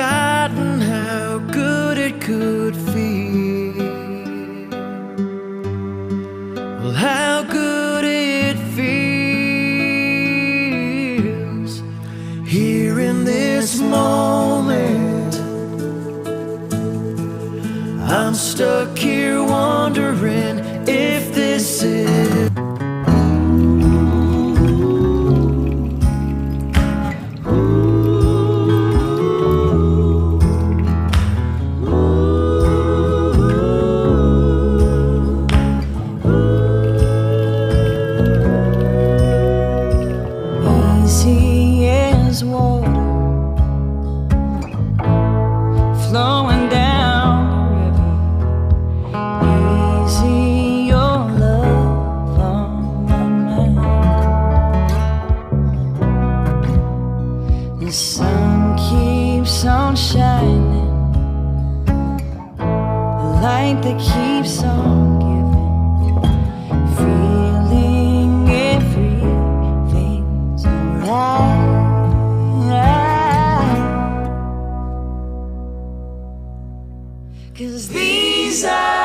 forgotten how good it could feel. Well, how good it feels here in this moment. I'm stuck here wondering if this is easy as water flowing down the river. Easy, your love on my mind. The sun keeps on shining, the light that keeps on giving, feeling everything's alright. 'Cause these are